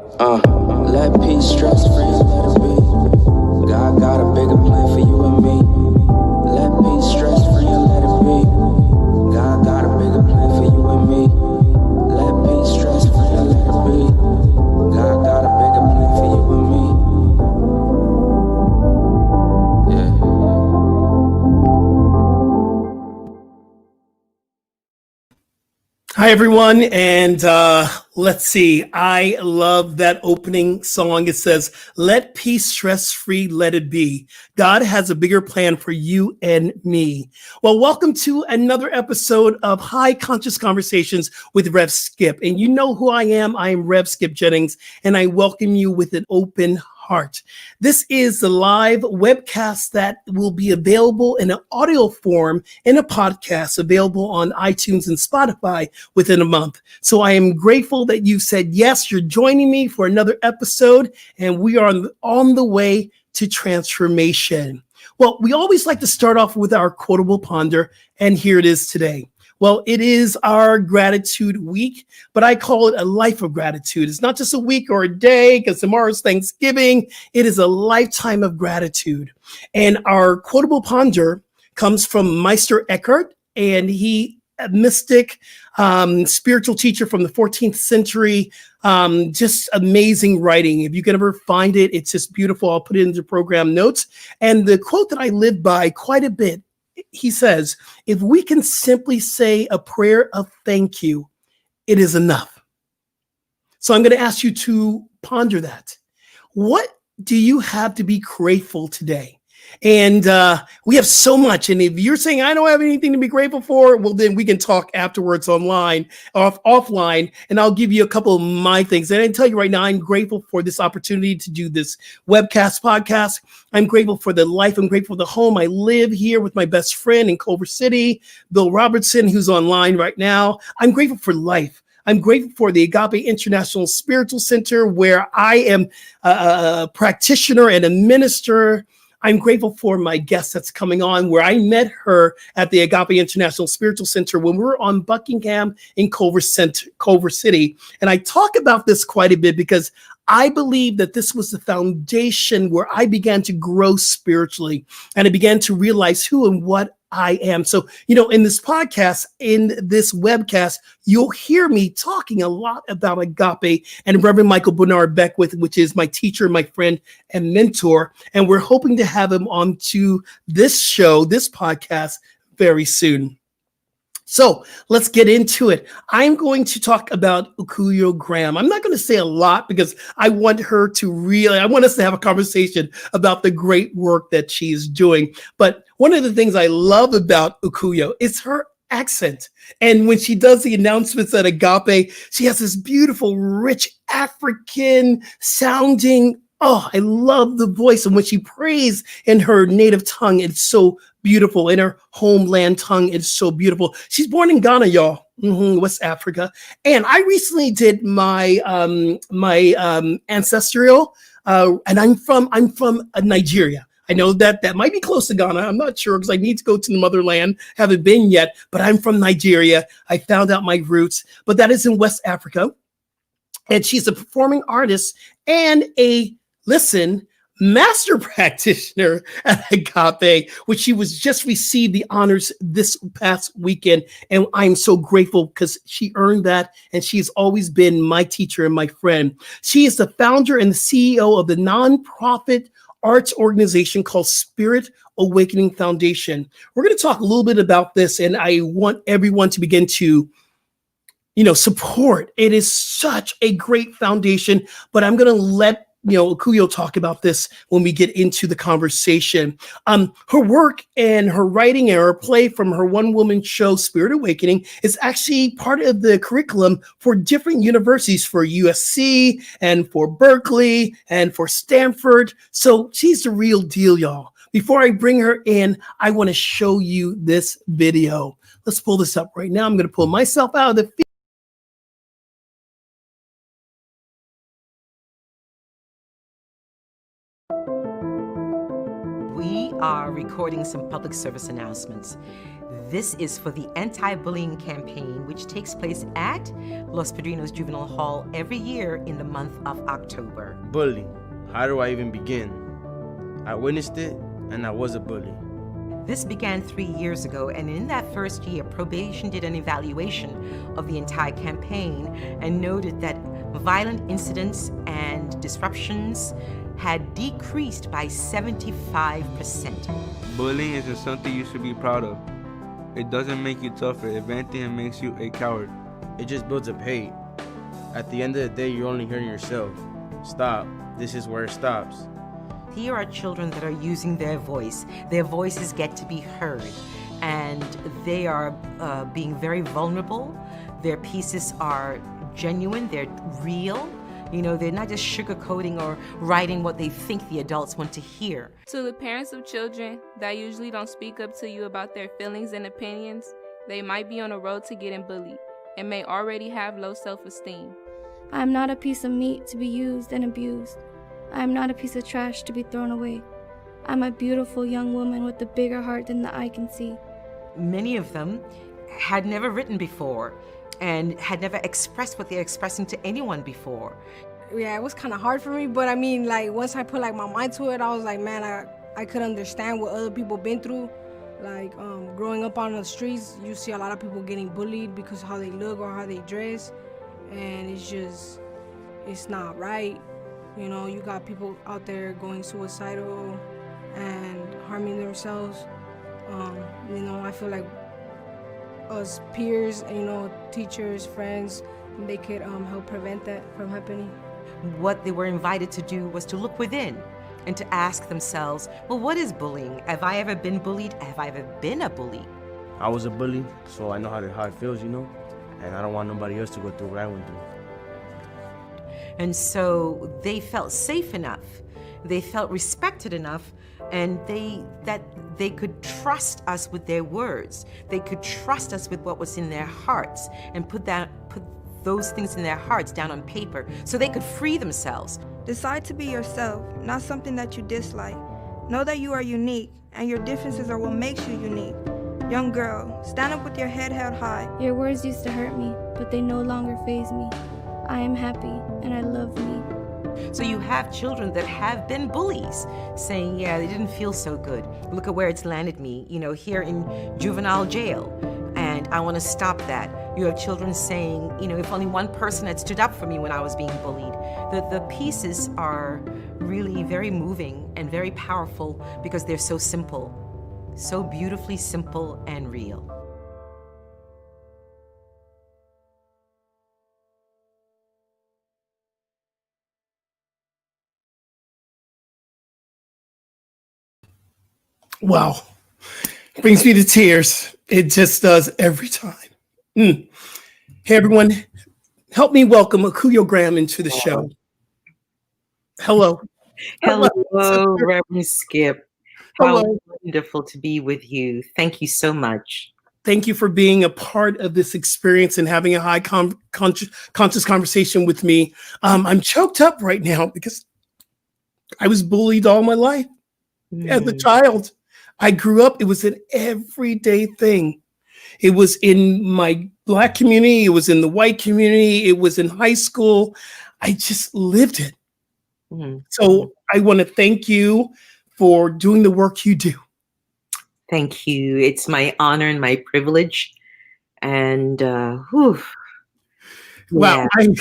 Let peace stress free and let it be. God got a bigger plan for you and me. Let peace stress free and let it be. God got a bigger plan for you and me. Let peace stress free and let it be. God got a bigger plan for you and me. Hi, everyone, and let's see. I love that opening song. It says, let peace stress-free, let it be. God has a bigger plan for you and me. Well, welcome to another episode of High Conscious Conversations with Rev Skip. And you know who I am. I am Rev Skip Jennings, and I welcome you with an open heart. This is the live webcast that will be available in an audio form in a podcast available on iTunes and Spotify within a month. So I am grateful that you said yes, you're joining me for another episode, and we are on the way to transformation. Well, we always like to start off with our quotable ponder, and here it is today. Well, it is our gratitude week, but I call it a life of gratitude. It's not just a week or a day because tomorrow's Thanksgiving. It is a lifetime of gratitude. And our quotable ponder comes from Meister Eckhart, and he a mystic, spiritual teacher from the 14th century. Just amazing writing. If you can ever find it, it's just beautiful. I'll put it into program notes. And the quote that I live by quite a bit, he says, if we can simply say a prayer of thank you, it is enough. So I'm going to ask you to ponder that. What do you have to be grateful today? And we have so much. And if you're saying, I don't have anything to be grateful for, well, then we can talk afterwards offline, and I'll give you a couple of my things. And I tell you right now, I'm grateful for this opportunity to do this podcast. I'm grateful for the life. I'm grateful for the home. I live here with my best friend in Culver City, Bill Robertson, who's online right now. I'm grateful for life. I'm grateful for the Agape International Spiritual Center, where I am a practitioner and a minister. I'm grateful for my guest that's coming on, where I met her at the Agape International Spiritual Center when we were on Buckingham in Culver City. And I talk about this quite a bit because I believe that this was the foundation where I began to grow spiritually, and I began to realize who and what I am. So, in this podcast, in this webcast, you'll hear me talking a lot about agape and Reverend Michael Bernard Beckwith, which is my teacher, my friend, and mentor. And we're hoping to have him on to this show, this podcast, very soon. So let's get into it. I'm going to talk about Akuyoe Graham. I'm not going to say a lot because I want us to have a conversation about the great work that she's doing. But one of the things I love about Akuyoe is her accent. And when she does the announcements at Agape, she has this beautiful, rich African sounding. Oh, I love the voice. And when she prays in her native tongue, it's so beautiful. In her homeland tongue, it's so beautiful. She's born in Ghana, y'all, West Africa. And I recently did my ancestral, and I'm from Nigeria. I know that might be close to Ghana. I'm not sure because I need to go to the motherland. Haven't been yet, but I'm from Nigeria. I found out my roots, but that is in West Africa. And she's a performing artist and master practitioner at Agape, which she was just received the honors this past weekend. And I'm so grateful because she earned that. And she's always been my teacher and my friend. She is the founder and the CEO of the nonprofit arts organization called Spirit Awakening Foundation. We're going to talk a little bit about this, and I want everyone to begin to support. It is such a great foundation, but I'm going to let Akuyoe talk about this when we get into the conversation. Her work and her writing and her play from her one-woman show, Spirit Awakening, is actually part of the curriculum for different universities, for USC and for Berkeley and for Stanford. So she's the real deal, y'all. Before I bring her in, I want to show you this video. Let's pull this up right now. I'm going to pull myself out of the feed. We are recording some public service announcements. This is for the anti-bullying campaign, which takes place at Los Padrinos Juvenile Hall every year in the month of October. Bullying. How do I even begin? I witnessed it, and I was a bully. This began 3 years ago, and in that first year, probation did an evaluation of the entire campaign and noted that violent incidents and disruptions had decreased by 75%. Bullying isn't something you should be proud of. It doesn't make you tougher. If anything, it makes you a coward. It just builds up hate. At the end of the day, you're only hurting yourself. Stop. This is where it stops. Here are children that are using their voice. Their voices get to be heard, and they are being very vulnerable. Their pieces are genuine, they're real. You know, they're not just sugarcoating or writing what they think the adults want to hear. To the parents of children that usually don't speak up to you about their feelings and opinions, they might be on a road to getting bullied and may already have low self-esteem. I am not a piece of meat to be used and abused. I am not a piece of trash to be thrown away. I'm a beautiful young woman with a bigger heart than the eye can see. Many of them had never written before and had never expressed what they're expressing to anyone before. Yeah, it was kind of hard for me, but I mean, like, once I put like my mind to it, I was like, man, I could understand what other people been through. Like, growing up on the streets, you see a lot of people getting bullied because of how they look or how they dress, and it's not right. You know, you got people out there going suicidal and harming themselves. You know, I feel like us peers, you know, teachers, friends, they could help prevent that from happening. What they were invited to do was to look within and to ask themselves, well, what is bullying? Have I ever been bullied? Have I ever been a bully? I was a bully, so I know how it feels, you know? And I don't want nobody else to go through what I went through. And so they felt safe enough, they felt respected enough, and that they could trust us with their words. They could trust us with what was in their hearts and put those things in their hearts down on paper so they could free themselves. Decide to be yourself, not something that you dislike. Know that you are unique, and your differences are what makes you unique. Young girl, stand up with your head held high. Your words used to hurt me, but they no longer faze me. I am happy, and I love me. So you have children that have been bullies saying, yeah, they didn't feel so good. Look at where it's landed me, you know, here in juvenile jail. And I want to stop that. You have children saying, you know, if only one person had stood up for me when I was being bullied. The pieces are really very moving and very powerful because they're so simple, so beautifully simple and real. Wow. Brings me to tears. It just does every time. Hey, everyone. Help me welcome Akuyoe Graham into the show. Hello. Hello, Reverend Skip. How Hello. wonderful to be with you. Thank you so much. Thank you for being a part of this experience and having a high conscious conversation with me. I'm choked up right now because I was bullied all my life as a child. I grew up, it was an everyday thing. It was in my Black community, it was in the white community, it was in high school. I just lived it. So I want to thank you for doing the work you do. Thank you. It's my honor and my privilege. And Wow, I'm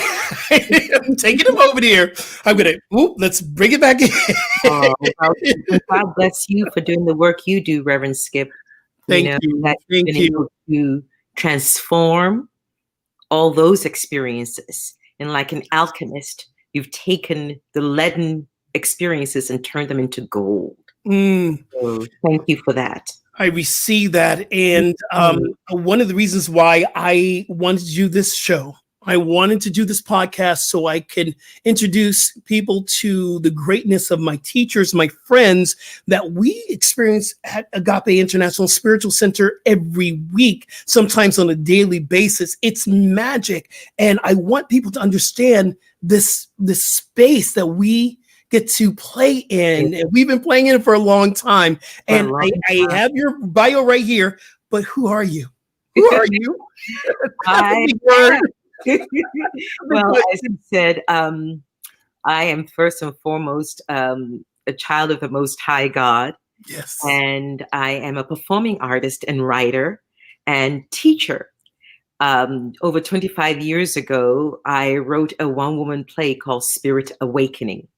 taking a moment here. I'm gonna let's bring it back in. Well, God bless you for doing the work you do, Reverend Skip. Thank you. That you've been able to transform all those experiences. And like an alchemist, you've taken the leaden experiences and turned them into gold. So thank you for that. I receive that. And one of the reasons why I wanted to do this show, I wanted to do this podcast so I can introduce people to the greatness of my teachers, my friends that we experience at Agape International Spiritual Center every week, sometimes on a daily basis. It's magic. And I want people to understand this space that we get to play in. And we've been playing in for a long time. And I have your bio right here, but who are you? Who are you? Well, as you said, I am first and foremost a child of the Most High God. Yes. And I am a performing artist and writer and teacher. Over 25 years ago, I wrote a one-woman play called Spirit Awakening.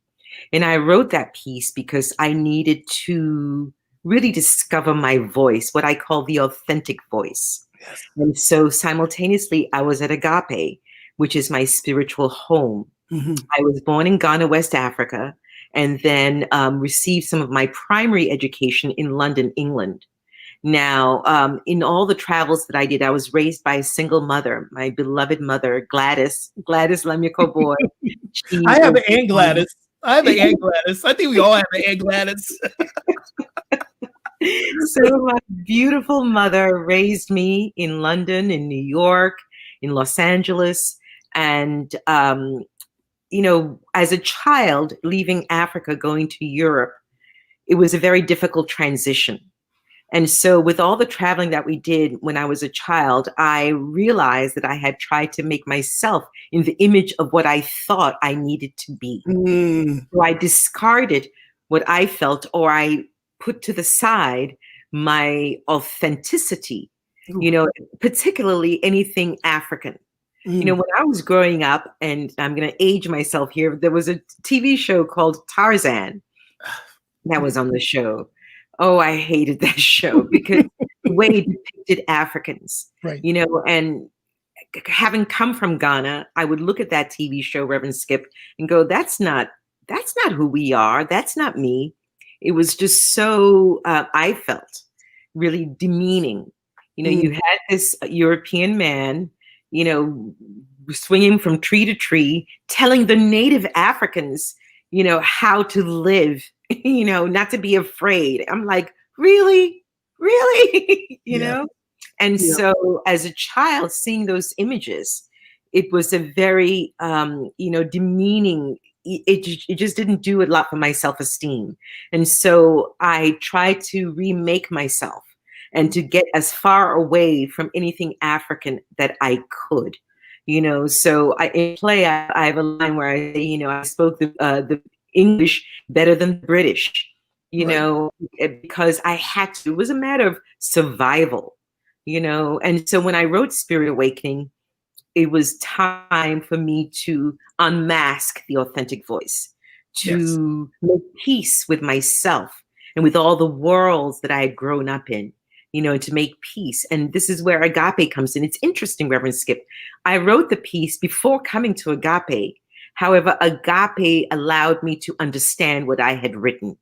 And I wrote that piece because I needed to really discover my voice, what I call the authentic voice. Yes. And so simultaneously, I was at Agape, which is my spiritual home. Mm-hmm. I was born in Ghana, West Africa, and then received some of my primary education in London, England. Now, in all the travels that I did, I was raised by a single mother, my beloved mother, Gladys Lamiko Boy. I have an Aunt Gladys. I have an Aunt Gladys. I think we all have an Aunt Gladys. So my beautiful mother raised me in London, in New York, in Los Angeles. And, as a child leaving Africa, going to Europe, it was a very difficult transition. And so with all the traveling that we did when I was a child, I realized that I had tried to make myself in the image of what I thought I needed to be. So I discarded what I felt, or I put to the side my authenticity, particularly anything African. When I was growing up, and I'm going to age myself here, there was a TV show called Tarzan that was on the show. Oh, I hated that show because the way it depicted Africans, right. And having come from Ghana, I would look at that TV show, Reverend Skip, and go, that's not who we are. That's not me. It was just so, I felt really demeaning. You had this European man, swinging from tree to tree, telling the native Africans, how to live, not to be afraid. I'm like, really? you know? And so as a child, seeing those images, it was a very, demeaning. It just didn't do a lot for my self-esteem. And so I tried to remake myself and to get as far away from anything African that I could. So in play, I have a line where I say, I spoke the English better than the British, because I had to. It was a matter of survival, And so when I wrote Spirit Awakening, it was time for me to unmask the authentic voice, to make peace with myself and with all the worlds that I had grown up in, and to make peace. And this is where Agape comes in. It's interesting, Reverend Skip. I wrote the piece before coming to Agape. However, Agape allowed me to understand what I had written.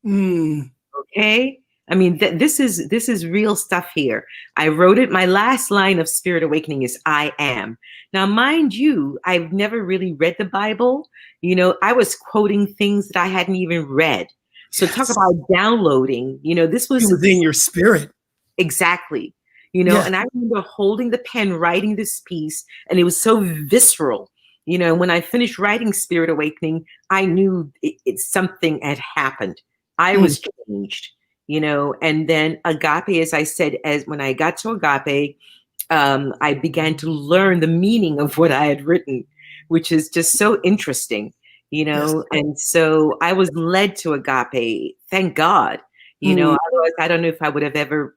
Okay? I mean, this is real stuff here. I wrote it. My last line of Spirit Awakening is I am. Now, mind you, I've never really read the Bible. I was quoting things that I hadn't even read. So talk about downloading, this was... It was in your spirit. Exactly. And I remember holding the pen, writing this piece, and it was so visceral. When I finished writing Spirit Awakening, I knew something had happened. I was changed. And then Agape, as I said, when I got to Agape, I began to learn the meaning of what I had written, which is just so interesting, and so I was led to Agape. Thank God, otherwise I don't know if I would have ever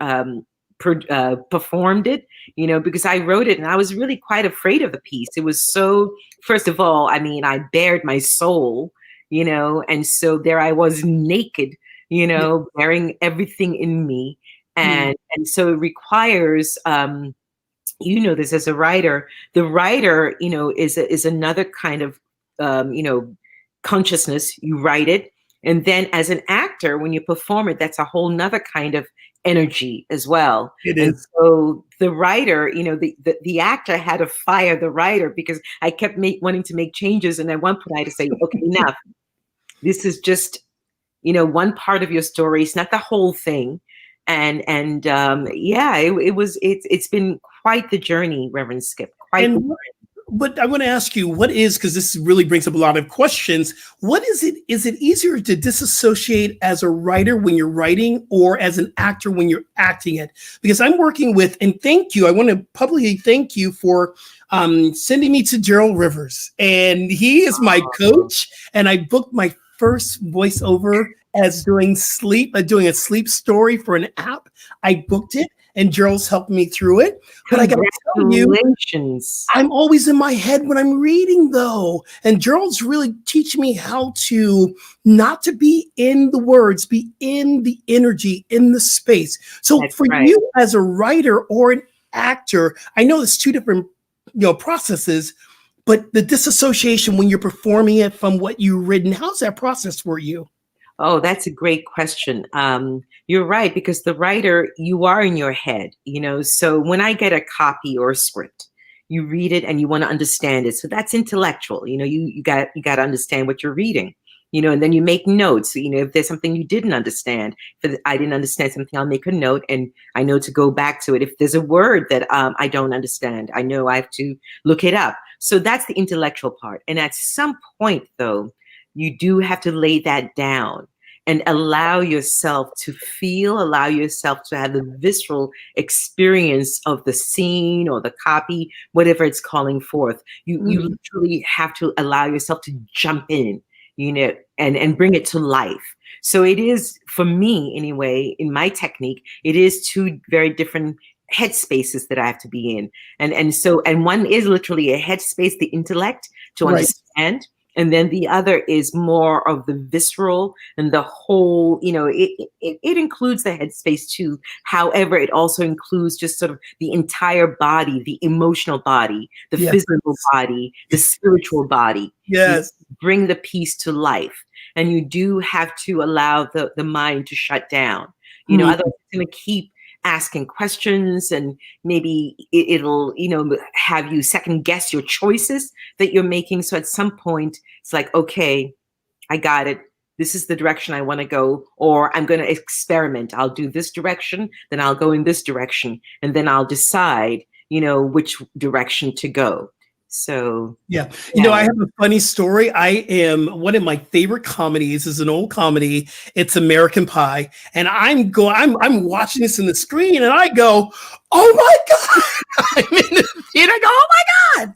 performed it, because I wrote it and I was really quite afraid of the piece. It was so, first of all, I bared my soul, and so there I was naked, bearing everything in me. And so it requires, this as a writer, the writer, is another kind of, consciousness. You write it. And then as an actor, when you perform it, that's a whole nother kind of energy as well. It is. And so the writer, the actor had to fire the writer because I kept wanting to make changes. And at one point I had to say, okay, enough. This is just, one part of your story. It's not the whole thing. And it's been quite the journey, Reverend Skip. But I want to ask you, what is, because this really brings up a lot of questions, what is it? Is it easier to disassociate as a writer when you're writing or as an actor when you're acting it? Because I'm working with, and thank you, I want to publicly thank you for sending me to Gerald Rivers. And he is my coach, and I booked my first voiceover as doing a sleep story for an app. I booked it, and Gerald's helped me through it. But I got to tell you, I'm always in my head when I'm reading, though. And Gerald's really teaching me how to not to be in the words, be in the energy, in the space. So That's for right. you as a writer or an actor, I know it's two different processes, but the disassociation when you're performing it from what you've written, how's that process for you? Oh, that's a great question. You're right, because the writer, you are in your head, so when I get a copy or a script, you read it and you want to understand it. So that's intellectual. You got to understand what you're reading, and then you make notes. If there's something you didn't understand, if I didn't understand something, I'll make a note and I know to go back to it. If there's a word that I don't understand, I know I have to look it up. So that's the intellectual part. And at some point, though, you do have to lay that down and allow yourself to feel, allow yourself to have the visceral experience of the scene or the copy, whatever it's calling forth. You literally have to allow yourself to jump in, and bring it to life. So it is, for me anyway, in my technique, it is two very different headspaces that I have to be in. And one is literally a headspace, the intellect, to understand. And then the other is more of the visceral and the whole, it includes the headspace too. However, it also includes just sort of the entire body, the emotional body, the physical body, the spiritual body. Yes. You bring the piece to life. And you do have to allow the mind to shut down. Otherwise it's going to keep asking questions, and maybe it'll, have you second guess your choices that you're making. So at some point it's like, okay, I got it. This is the direction I want to go, or I'm going to experiment. I'll do this direction, then I'll go in this direction, and then I'll decide, which direction to go. So I have a funny story. One of my favorite comedies is an old comedy. It's American Pie, and I'm watching this in the screen, and I go, "Oh my God!" I'm in the theater. I go, "Oh my God!"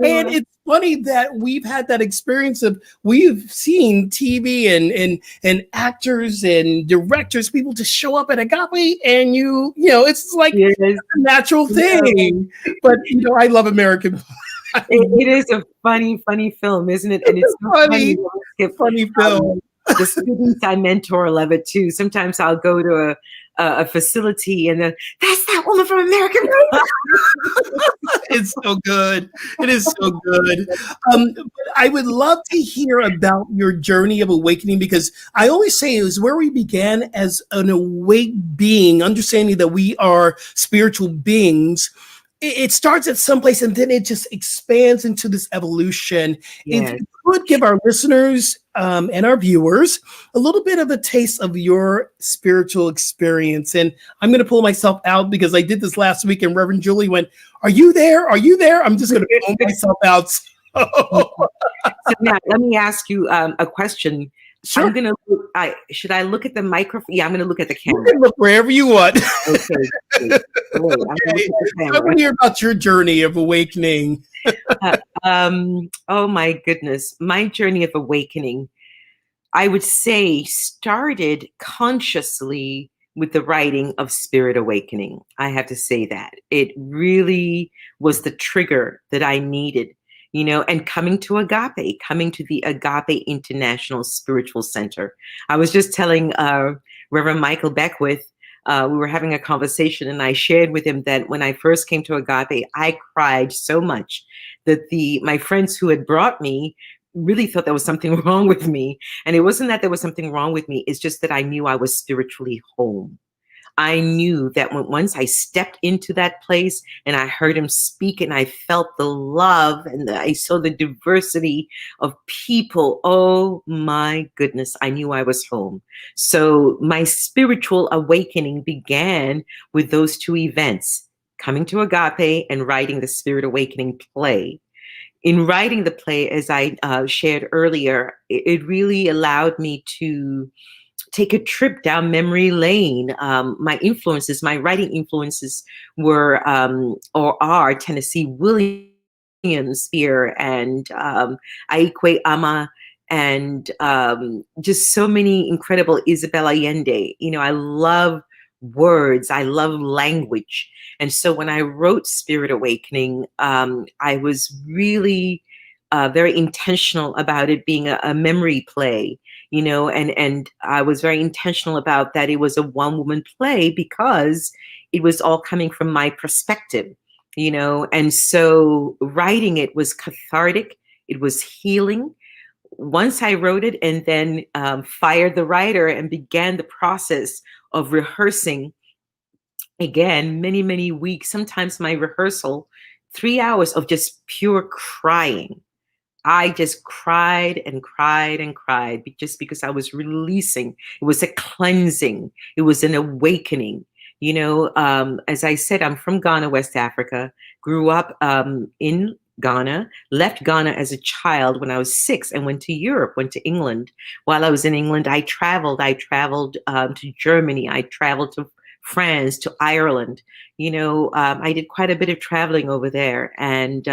And it's funny that we've had that experience of we've seen TV and actors and directors, people to show up at Agape, and it's like a natural thing. But I love American Pie. It is a funny film, isn't it? And it's so funny film. The students I mentor love it too. Sometimes I'll go to a facility and then, that's that woman from American Pie. It's so good. It is so good. I would love to hear about your journey of awakening, because I always say it was where we began as an awake being, understanding that we are spiritual beings. It starts at some place and then it just expands into this evolution. Yes. If you could give our listeners and our viewers a little bit of a taste of your spiritual experience. And I'm going to pull myself out because I did this last week and Reverend Julie went, "Are you there? Are you there?" I'm just going to pull myself out. So now let me ask you a question. Sure. I'm gonna. Should I look at the microphone? Yeah, I'm gonna look at the camera. You can look wherever you want. Okay. Great. I'm gonna look at the I want to hear about your journey of awakening. Oh my goodness, my journey of awakening, I would say, started consciously with the writing of Spirit Awakening. I have to say that it really was the trigger that I needed. And coming to the Agape International Spiritual Center. I was just telling Reverend Michael Beckwith, we were having a conversation, and I shared with him that when I first came to Agape, I cried so much that my friends who had brought me really thought there was something wrong with me. And it wasn't that there was something wrong with me. It's just that I knew I was spiritually home. I knew that once I stepped into that place and I heard him speak and I felt the love and I saw the diversity of people, oh my goodness, I knew I was home. So my spiritual awakening began with those two events, coming to Agape and writing the Spirit Awakening play. in writing the play, as I shared earlier, it really allowed me to take a trip down memory lane. My writing influences were or are Tennessee Williams here and Aikwe Ama and just so many incredible Isabel Allende. You know, I love words, I love language. And so when I wrote Spirit Awakening, I was really very intentional about it being a memory play, you know, and I was very intentional about that it was a one-woman play because it was all coming from my perspective, you know, and so writing it was cathartic, it was healing. Once I wrote it and then fired the writer and began the process of rehearsing again, many weeks, sometimes my rehearsal, 3 hours of just pure crying. I just cried and cried and cried just because I was releasing. It was a cleansing. It was an awakening. You know, as I said, I'm from Ghana, West Africa, grew up in Ghana, left Ghana as a child when I was 6 and went to Europe, went to England. While I was in England, I traveled. To Germany. I traveled to France, to Ireland. You know, I did quite a bit of traveling over there and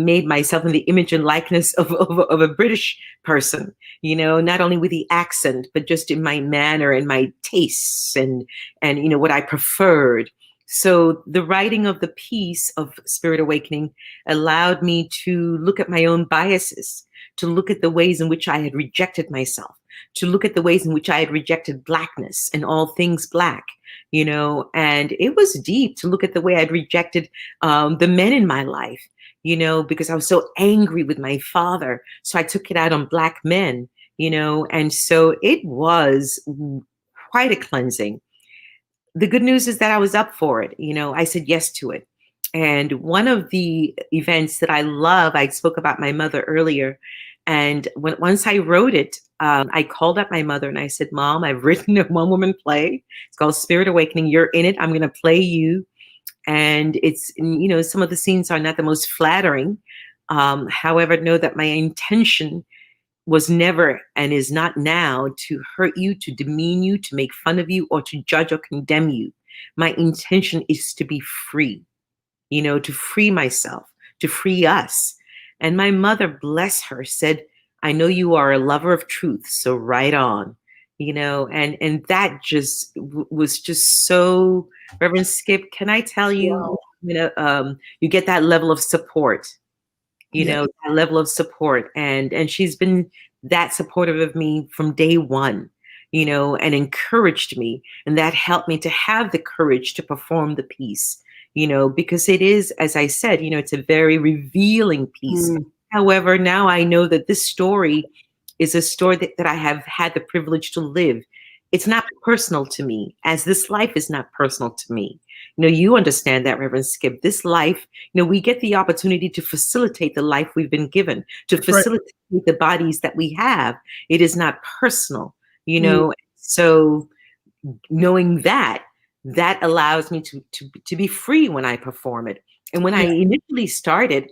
made myself in the image and likeness of a British person, you know, not only with the accent, but just in my manner and my tastes and you know, what I preferred. So the writing of the piece of Spirit Awakening allowed me to look at my own biases, to look at the ways in which I had rejected myself, to look at the ways in which I had rejected Blackness and all things Black, you know, and it was deep to look at the way I'd rejected the men in my life, you know, because I was so angry with my father. So I took it out on Black men, you know, and so it was quite a cleansing. The good news is that I was up for it. You know, I said yes to it. And one of the events that I love, I spoke about my mother earlier. And once I wrote it, I called up my mother and I said, Mom, I've written a one-woman play. It's called Spirit Awakening. You're in it. I'm going to play you. And it's, you know, some of the scenes are not the most flattering. However, know that my intention was never and is not now to hurt you, to demean you, to make fun of you, or to judge or condemn you. My intention is to be free, you know, to free myself, to free us. And my mother, bless her, said, I know you are a lover of truth, so write on. You know, and that just was just so, Reverend Skip, can I tell you, Wow. you know, you get that level of support, you Yeah. know, that level of support. And she's been that supportive of me from day one, you know, and encouraged me. And that helped me to have the courage to perform the piece, you know, because it is, as I said, you know, it's a very revealing piece. However, now I know that this story is a story that I have had the privilege to live. It's not personal to me, as this life is not personal to me. You know, you understand that, Reverend Skip. This life, you know, we get the opportunity to facilitate the life we've been given, to That's right. facilitate the bodies that we have. It is not personal, you know. So knowing that, that allows me to be free when I perform it. And when I initially started,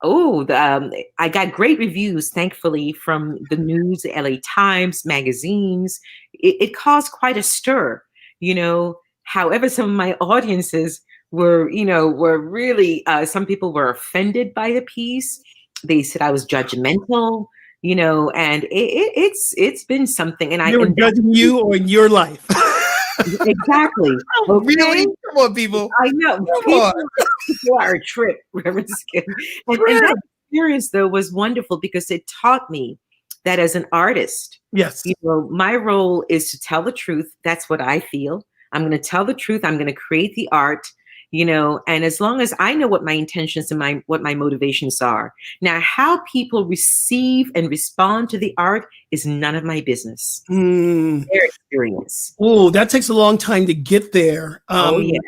I got great reviews, thankfully, from the news, the LA Times, magazines. It caused quite a stir, you know. However, some of my audiences were really, some people were offended by the piece. They said I was judgmental, you know, and it's been something. And They were judging you or your life. Exactly. Oh, really? Come on, people. I know. People are a trip, Reverend Skip. And that experience, though, was wonderful because it taught me that as an artist, Yes, you know, my role is to tell the truth. That's what I feel. I'm going to tell the truth. I'm going to create the art, you know, and as long as I know what my intentions and what my motivations are. Now, how people receive and respond to the art is none of my business. Their experience. Oh, that takes a long time to get there. Oh, yeah.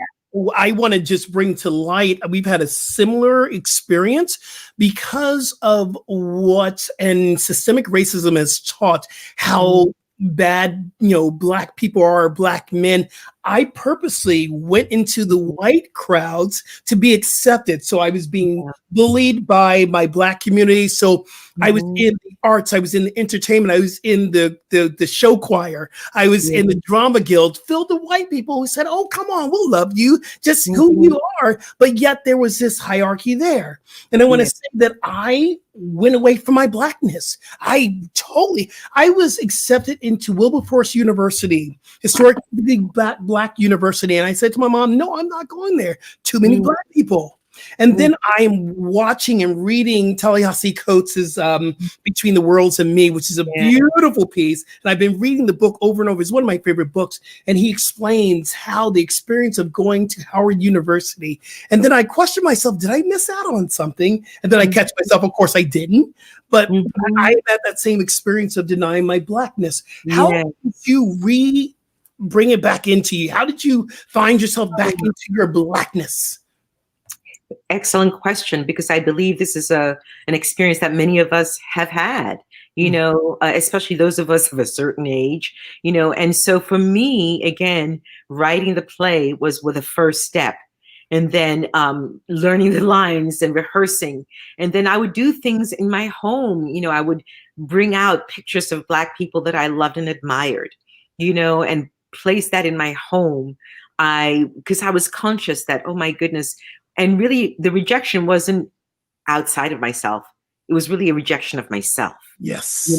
I want to just bring to light, we've had a similar experience because of what and systemic racism has taught how bad, you know, Black people are, Black men. I purposely went into the white crowds to be accepted. So I was being bullied by my Black community. So I was in the arts, I was in the entertainment, I was in the show choir, I was in the drama guild, filled with white people who said, oh, come on, we'll love you, just who you are. But yet there was this hierarchy there. And I want to say that I went away from my Blackness. I was accepted into Wilberforce University, historically Black university. And I said to my mom, no, I'm not going there. Too many Black people. And then I'm watching and reading Ta-Nehisi Coates' Between the Worlds and Me, which is a beautiful piece. And I've been reading the book over and over. It's one of my favorite books. And he explains how the experience of going to Howard University. And then I question myself, did I miss out on something? And then I catch myself, of course I didn't. But I had that same experience of denying my Blackness. How did you bring it back into you? How did you find yourself back into your Blackness? Excellent question, because I believe this is an experience that many of us have had, especially those of us of a certain age, and so for me, again, writing the play was the first step. And then learning the lines and rehearsing. And then I would do things in my home. I would bring out pictures of Black people that I loved and admired, and place that in my home. Because I was conscious that, oh my goodness, and really the rejection wasn't outside of myself. It was really a rejection of myself. Yes.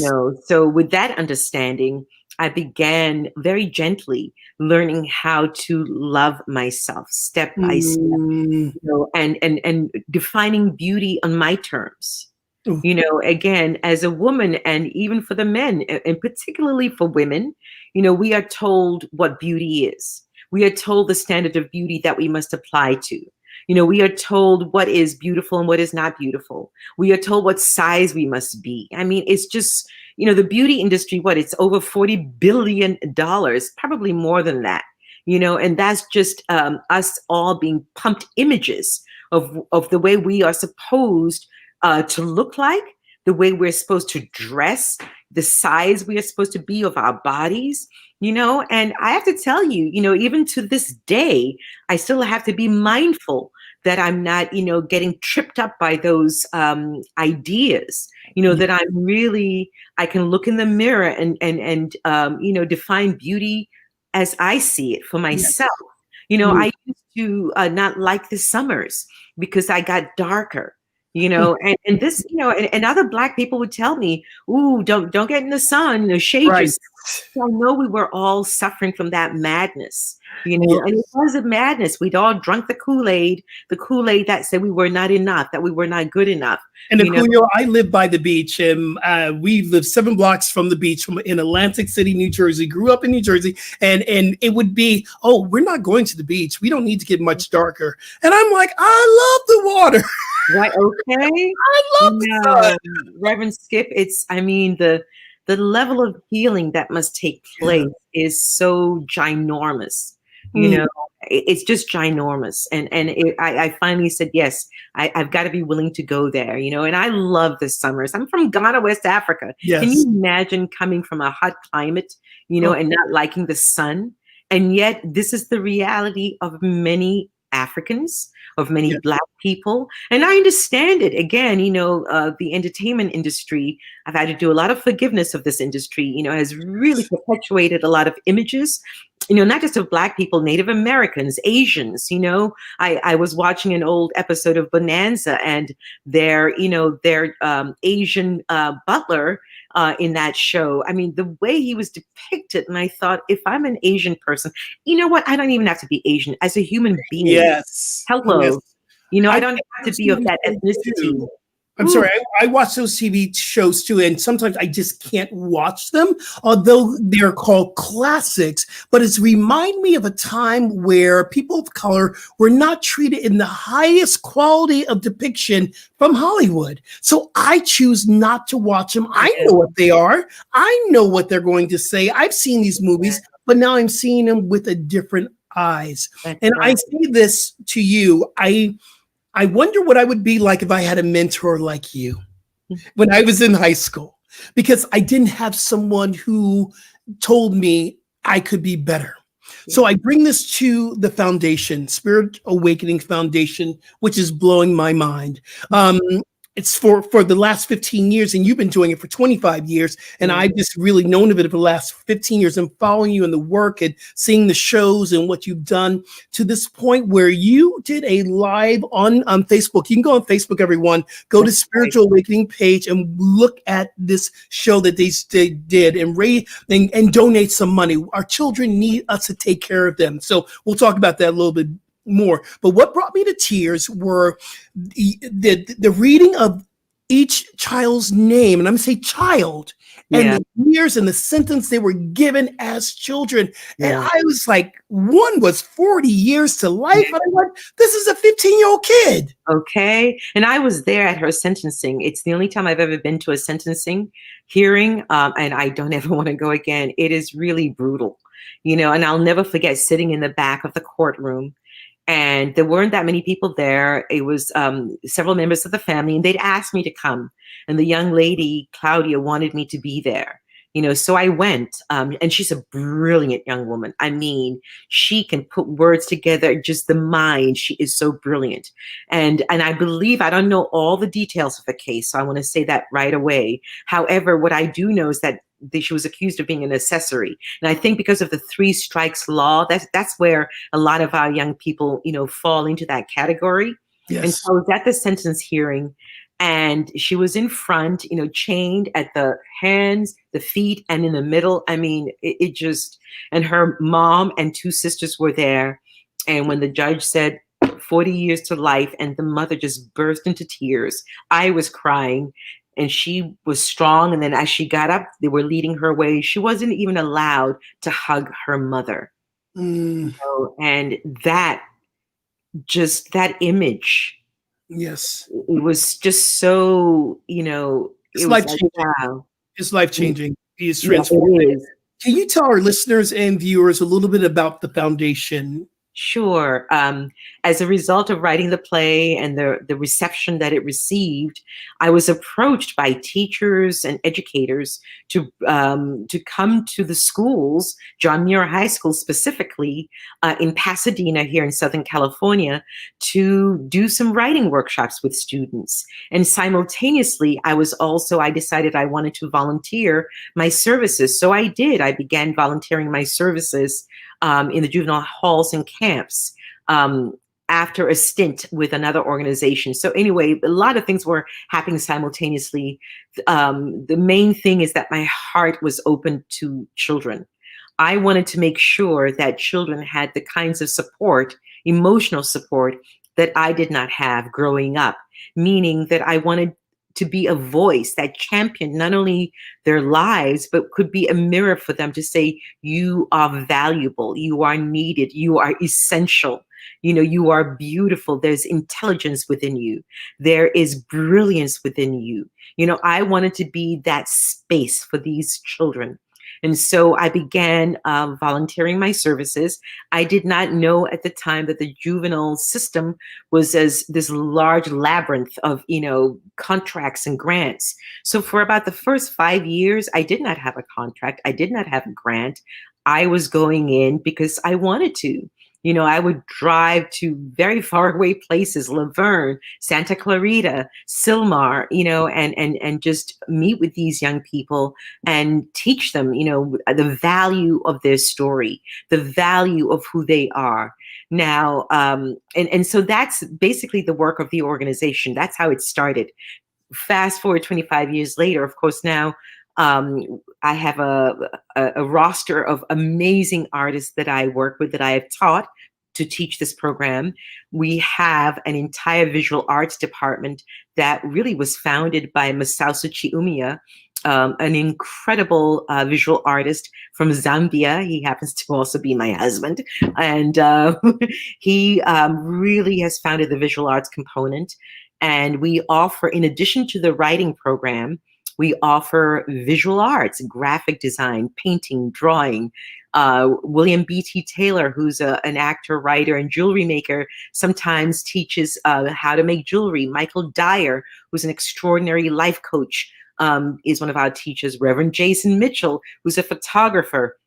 So with that understanding, I began very gently learning how to love myself step by step, and defining beauty on my terms. Again, as a woman, and even for the men, and particularly for women, we are told what beauty is. We are told the standard of beauty that we must apply to. We are told what is beautiful and what is not beautiful. We are told what size we must be. I mean, it's just, the beauty industry, it's over $40 billion, probably more than that, and that's just us all being pumped images of the way we are supposed to look like, the way we're supposed to dress, the size we are supposed to be of our bodies, and I have to tell you, even to this day, I still have to be mindful that I'm not, getting tripped up by those ideas, that I can look in the mirror and define beauty as I see it for myself. I used to not like the summers because I got darker. And this, and other Black people would tell me, "Ooh, don't get in the sun, shade yourself." So I know we were all suffering from that madness, and it was a madness. We'd all drunk the Kool-Aid that said we were not enough, that we were not good enough. And Akuyoe, I live by the beach, and we live 7 blocks from the beach in Atlantic City, New Jersey. Grew up in New Jersey, and it would be, oh, we're not going to the beach. We don't need to get much darker. And I'm like, I love the water. Right? Okay. I love the sun. Reverend Skip. The level of healing that must take place is so ginormous. It's just ginormous. And I finally said, yes, I've got to be willing to go there, and I love the summers. I'm from Ghana, West Africa. Yes. Can you imagine coming from a hot climate, and not liking the sun? And yet this is the reality of many Africans, of many Black people. And I understand it. Again, the entertainment industry, I've had to do a lot of forgiveness of this industry, has really perpetuated a lot of images, not just of Black people, Native Americans, Asians. I was watching an old episode of Bonanza, and their Asian butler in that show. I mean, the way he was depicted, and I thought, if I'm an Asian person, you know what? I don't even have to be Asian. As a human being, hello, I don't have to be of that ethnicity. I'm sorry, I watch those TV shows too, and sometimes I just can't watch them, although they're called classics. But it's remind me of a time where people of color were not treated in the highest quality of depiction from Hollywood. So I choose not to watch them. I know what they are. I know what they're going to say. I've seen these movies, but now I'm seeing them with a different eyes. And I say this to you, I wonder what I would be like if I had a mentor like you when I was in high school, because I didn't have someone who told me I could be better. So I bring this to the foundation, Spirit Awakening Foundation, which is blowing my mind. It's for the last 15 years, and you've been doing it for 25 years. And I've just really known of it for the last 15 years and following you in the work and seeing the shows and what you've done to this point where you did a live on Facebook. You can go on Facebook, everyone. Go to Spiritual Awakening page and look at this show that they did and donate some money. Our children need us to take care of them. So we'll talk about that a little bit more. But what brought me to tears were the reading of each child's name, and I'm going to say child, and the years and the sentence they were given as children. And I was like, one was 40 years to life. And I went, this is a 15-year-old kid. Okay. And I was there at her sentencing. It's the only time I've ever been to a sentencing hearing. And I don't ever want to go again. It is really brutal, and I'll never forget sitting in the back of the courtroom. And there weren't that many people there. It was several members of the family, and they'd asked me to come. And the young lady, Claudia, wanted me to be there. So I went, and she's a brilliant young woman. I mean, she can put words together, just the mind. She is so brilliant. And I believe, I don't know all the details of the case, so I want to say that right away. However, what I do know is that she was accused of being an accessory. And I think because of the 3 strikes law, that's where a lot of our young people, fall into that category. Yes. And so I was at the sentence hearing, and she was in front, chained at the hands, the feet, and in the middle. I mean, it just, and her mom and 2 sisters were there. And when the judge said 40 years to life, and the mother just burst into tears, I was crying. And she was strong. And then as she got up, they were leading her away. She wasn't even allowed to hug her mother. And that image. Yes. It was just so, it's life-changing. Wow. It's life-changing. It's transformative. It is. Can you tell our listeners and viewers a little bit about the foundation? Sure. As a result of writing the play and the reception that it received, I was approached by teachers and educators to come to the schools, John Muir High School specifically, in Pasadena here in Southern California, to do some writing workshops with students. And simultaneously, I decided I wanted to volunteer my services. So I did. I began volunteering my services in the juvenile halls and camps after a stint with another organization. So anyway, a lot of things were happening simultaneously. The main thing is that my heart was open to children. I wanted to make sure that children had the kinds of support, emotional support, that I did not have growing up, meaning that I wanted to be a voice that championed not only their lives, but could be a mirror for them to say, you are valuable, you are needed, you are essential, you are beautiful, there's intelligence within you, there is brilliance within you. I wanted to be that space for these children. And so I began volunteering my services. I did not know at the time that the juvenile system was as this large labyrinth of, contracts and grants. So for about the first 5 years, I did not have a contract. I did not have a grant. I was going in because I wanted to. I would drive to very far away places, Laverne, Santa Clarita, Sylmar, and just meet with these young people and teach them, the value of their story, the value of who they are. Now, and so that's basically the work of the organization. That's how it started. Fast forward 25 years later, of course, now I have a roster of amazing artists that I work with, that I have taught to teach this program. We have an entire visual arts department that really was founded by Masausu Chiumiya, an incredible visual artist from Zambia. He happens to also be my husband. And he really has founded the visual arts component. And we offer, in addition to the writing program, we offer visual arts, graphic design, painting, drawing. William B.T. Taylor, who's an actor, writer, and jewelry maker, sometimes teaches how to make jewelry. Michael Dyer, who's an extraordinary life coach, is one of our teachers. Reverend Jason Mitchell, who's a photographer.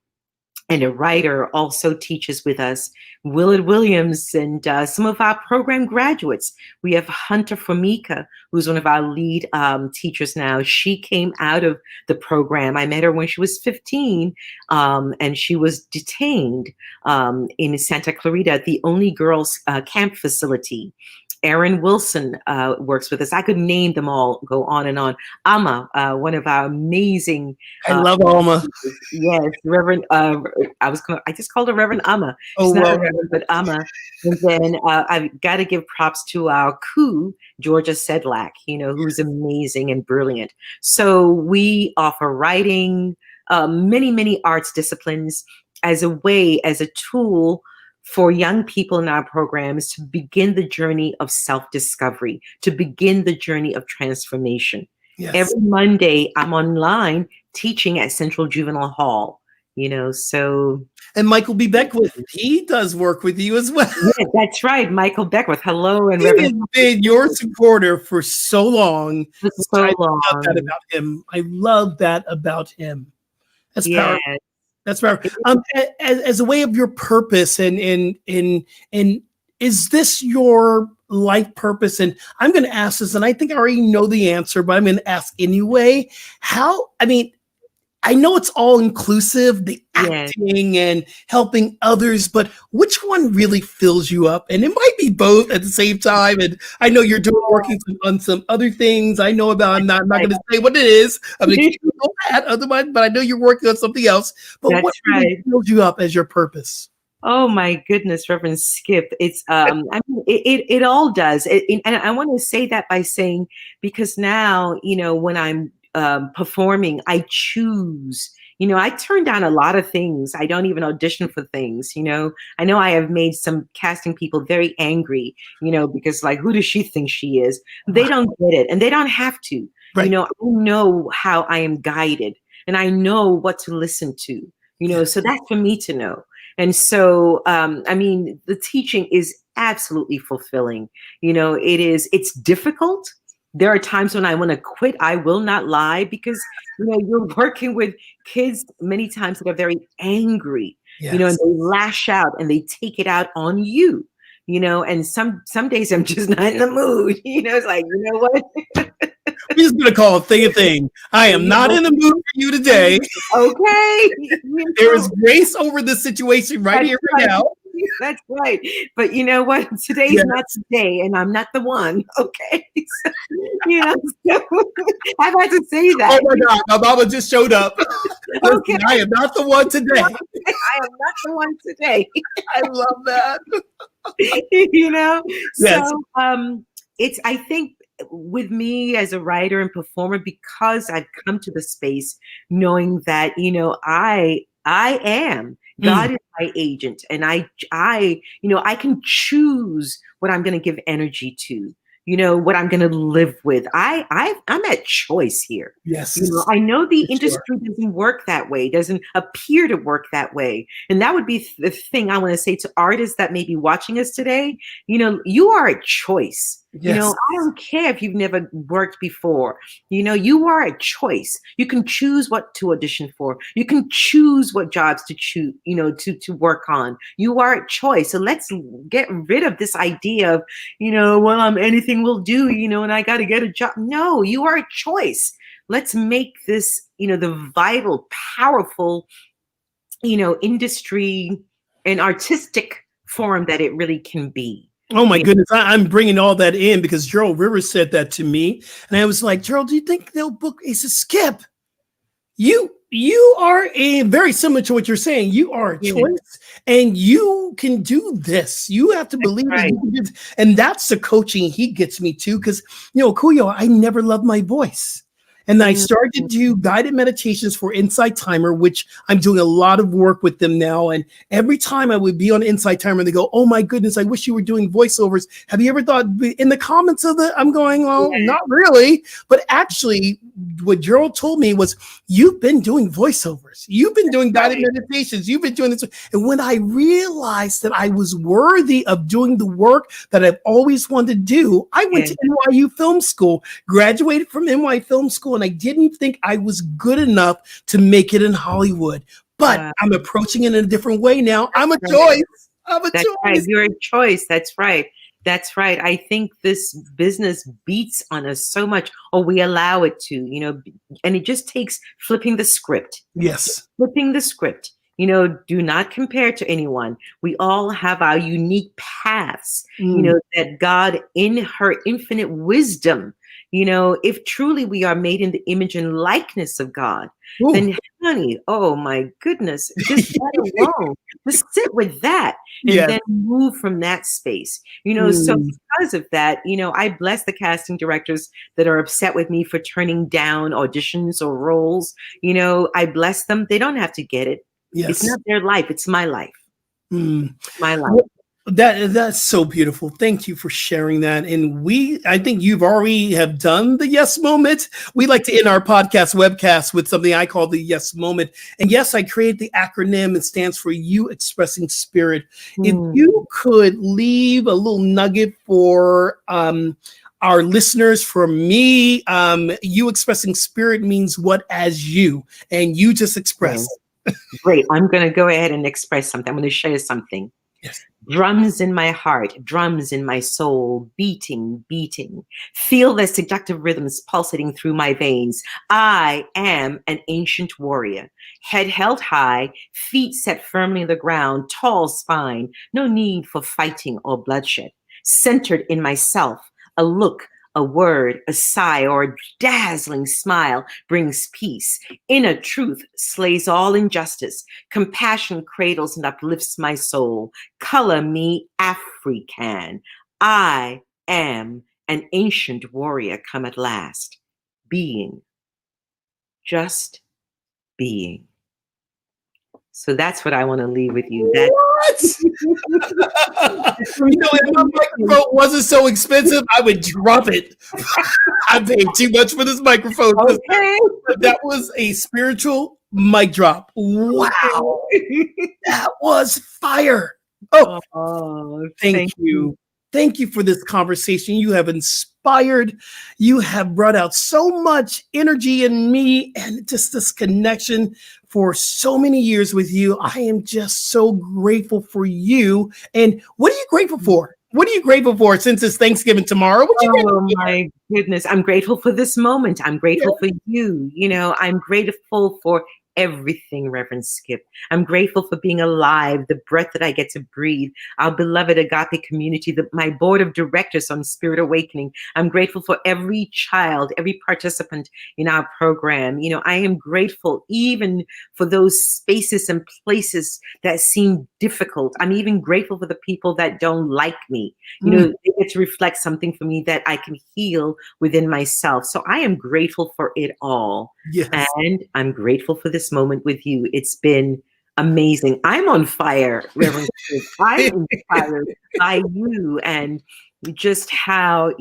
and a writer, also teaches with us. Willard Williams and some of our program graduates. We have Hunter Formica, who's one of our lead teachers now. She came out of the program. I met her when she was 15, and she was detained in Santa Clarita at the Only Girls Camp facility. Erin Wilson works with us. I could name them all, go on and on. Amma, one of our amazing. I love Alma. Yes, Reverend. I just called her Reverend Amma. Oh, She's not well. a Reverend, but Amma. And then I've got to give props to our coup, Georgia Sedlak, who's amazing and brilliant. So we offer writing, many, many arts disciplines as a tool for young people in our programs to begin the journey of self-discovery, to begin the journey of transformation. Yes. Every Monday, I'm online teaching at Central Juvenile Hall, so. And Michael B. Beckwith, he does work with you as well. Yeah, that's right. Michael Beckwith. Hello. And he has been your supporter for so long. So long. I love that about him. I love that about him. That's powerful. That's powerful. As a way of your purpose, and is this your life purpose? And I'm going to ask this, and I think I already know the answer, but I'm going to ask anyway. I know it's all inclusive, the acting and helping others, but which one really fills you up? And it might be both at the same time. And I know you're working on some other things. I know about. I'm not going to say what it is. I'm going to keep that otherwise, but I know you're working on something else. But what really fills you up as your purpose? Oh my goodness, Reverend Skip. It's it all does. And I want to say that by saying, because now, when I'm performing, I choose. I turn down a lot of things. I don't even audition for things. I know I have made some casting people very angry, because who does she think she is? They don't get it, and they don't have to. Right. I know how I am guided, and I know what to listen to. So that's for me to know. And so, the teaching is absolutely fulfilling. It's difficult. There are times when I want to quit. I will not lie, because, you're working with kids many times that are very angry, and they lash out and they take it out on you, and some days I'm just not in the mood. It's like, what? We're just going to call a thing. I am not in the mood for you today. Okay. There is grace over this situation right here, right now. That's right. But you know what? Today's not today, and I'm not the one. Okay. So, I've had to say that. Oh my God, my mama just showed up. Okay. I am not the one today. I am not the one today. I love that. Yes. So it's, I think, with me as a writer and performer, because I've come to the space knowing that, I am. God is my agent, and I can choose what I'm going to give energy to, what I'm going to live with. I'm at choice here. Yes. I know the industry doesn't work that way, doesn't appear to work that way. And that would be the thing I want to say to artists that may be watching us today. You are a choice. Yes. I don't care if you've never worked before. You are a choice. You can choose what to audition for. You can choose what jobs to choose, to work on. You are a choice. So let's get rid of this idea of, anything will do, and I got to get a job. No, you are a choice. Let's make this, the vital, powerful, industry and artistic form that it really can be. Oh my goodness, I'm bringing all that in because Gerald Rivers said that to me. And I was like, Gerald, do you think they'll book? He said, Skip, you are very similar to what you're saying. You are a choice, and you can do this. You have to believe that you can do this. And that's the coaching he gets me to, because, Akuyoe, I never loved my voice. And I started to do guided meditations for Insight Timer, which I'm doing a lot of work with them now. And every time I would be on Insight Timer, they go, oh my goodness, I wish you were doing voiceovers. Have you ever thought in the comments of it? I'm going, well, not really. But actually, what Gerald told me was, you've been doing voiceovers. You've been doing guided meditations. You've been doing this. And when I realized that I was worthy of doing the work that I've always wanted to do, I went to NYU Film School, graduated from NYU Film School, and I didn't think I was good enough to make it in Hollywood. but I'm approaching it in a different way now. I'm a choice. I'm a That's choice. right. You're a choice. That's right. That's right. I think this business beats on us so much, or we allow it to, and it just takes flipping the script. Yes. Flipping the script. Do not compare to anyone. We all have our unique paths, that God in her infinite wisdom, if truly we are made in the image and likeness of God, then honey, oh my goodness, just that alone, just sit with that and then move from that space, so because of that, I bless the casting directors that are upset with me for turning down auditions or roles. I bless them. They don't have to get it. Yes. It's not their life. It's my life. My life. Well, that's so beautiful. Thank you for sharing that. And I think you've already have done the yes moment. We like to end our podcast webcast with something I call the yes moment. And yes, I created the acronym. It stands for You Expressing Spirit. If you could leave a little nugget for our listeners, for me, You Expressing Spirit means what as you, and you just express. Great. I'm going to go ahead and express something. I'm going to share something. Yes. Drums in my heart, drums in my soul, beating, beating. Feel the seductive rhythms pulsating through my veins. I am an ancient warrior, head held high, feet set firmly in the ground, tall spine, no need for fighting or bloodshed. Centered in myself, a look, a word, a sigh, or a dazzling smile brings peace. Inner truth slays all injustice. Compassion cradles and uplifts my soul. Color me African. I am an ancient warrior come at last. Being. Just being. So that's what I want to leave with you. What? If my microphone wasn't so expensive, I would drop it. I paid too much for this microphone. Okay. That was a spiritual mic drop. Wow. That was fire. Oh, thank you. Thank you for this conversation. You have inspired. You have brought out so much energy in me and just this connection for so many years with you. I am just so grateful for you. And what are you grateful for? What are you grateful for since it's Thanksgiving tomorrow? My goodness. I'm grateful for this moment. I'm grateful for you. I'm grateful for everything, Reverend Skip. I'm grateful for being alive, the breath that I get to breathe, our beloved Agape community, my board of directors on Spirit Awakening. I'm grateful for every child, every participant in our program. I am grateful even for those spaces and places that seem difficult. I'm even grateful for the people that don't like me. They get to reflect something for me that I can heal within myself. So I am grateful for it all. Yes. And I'm grateful for this moment with you. It's been amazing. I'm on fire, Reverend. I'm inspired by you and just how,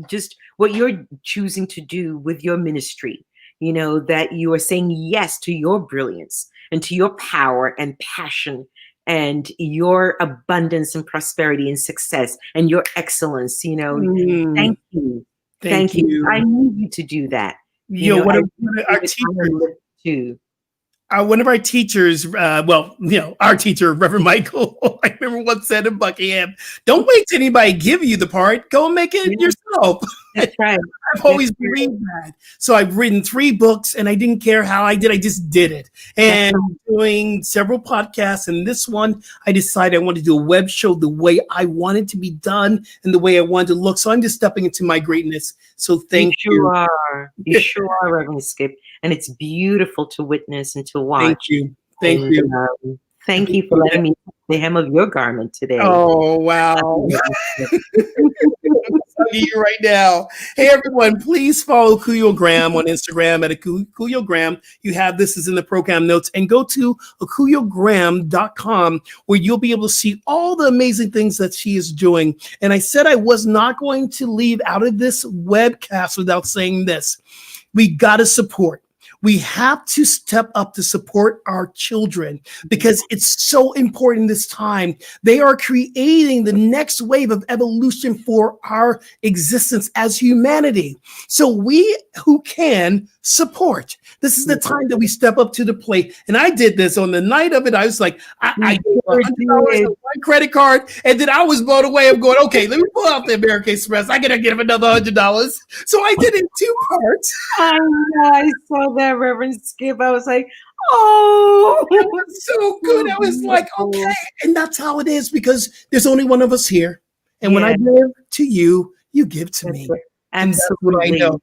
just what you're choosing to do with your ministry, that you are saying yes to your brilliance and to your power and passion and your abundance and prosperity and success and your excellence. Thank you. Thank you. I need you to do that. One of our teachers, our teacher, Reverend Michael, I remember once said in Buckingham, don't wait till anybody give you the part, go make it yourself. That's right. I've always believed that. So I've written 3 books and I didn't care how I did, I just did it. And doing several podcasts, and this one, I decided I wanted to do a web show the way I wanted to be done and the way I wanted to look. So I'm just stepping into my greatness. So thank you. You sure are, Reverend Skip. And it's beautiful to witness and to watch. Thank you. Thank you. Thank you for letting me touch the hem of your garment today. Oh, wow. You right now. Hey, everyone, please follow Akuyoe Graham on Instagram at Akuyoe Graham. You have this is in the program notes, and go to akuyoegraham.com where you'll be able to see all the amazing things that she is doing. And I said I was not going to leave out of this webcast without saying this. We got to support. We have to step up to support our children because it's so important this time. They are creating the next wave of evolution for our existence as humanity. So we who can support. This is the time that we step up to the plate. And I did this on the night of it. I was like, I gave $100 on one credit card, and then I was blown away. I'm going, okay, let me pull out the American Express. I gotta give him another $100. So I did it in 2 parts. I know, I saw that, Reverend Skip. I was like, oh, it was so good. I was like, okay. And that's how it is because there's only one of us here. And when I give to you, you give to me. And that's what I know.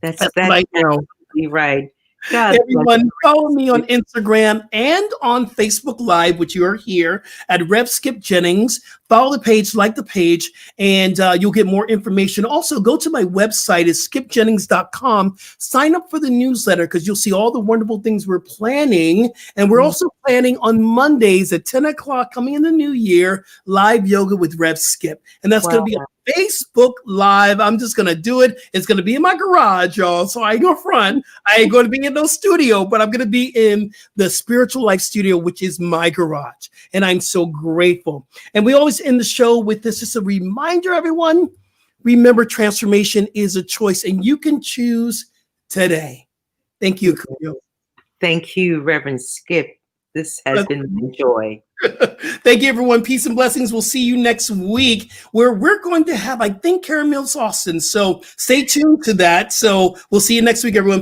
That's what I know. Absolutely right. God, everyone, follow me on Instagram and on Facebook Live, which you are here at Rev Skip Jennings. Follow the page, like the page, and you'll get more information. Also, go to my website, it's skipjennings.com. Sign up for the newsletter because you'll see all the wonderful things we're planning. And we're also planning on Mondays at 10 o'clock coming in the new year, live yoga with Rev Skip. And that's going to be on Facebook Live. I'm just going to do it. It's going to be in my garage, y'all. So I ain't going to front. I ain't going to be in no studio, but I'm going to be in the Spiritual Life Studio, which is my garage. And I'm so grateful. And we always end the show with this. Just a reminder, everyone. Remember, transformation is a choice, and you can choose today. Thank you, Akuyoe. Thank you, Reverend Skip. This has been my joy. Thank you, everyone. Peace and blessings. We'll see you next week where we're going to have, I think, Caramel Austin. So stay tuned to that. So we'll see you next week, everyone. Peace.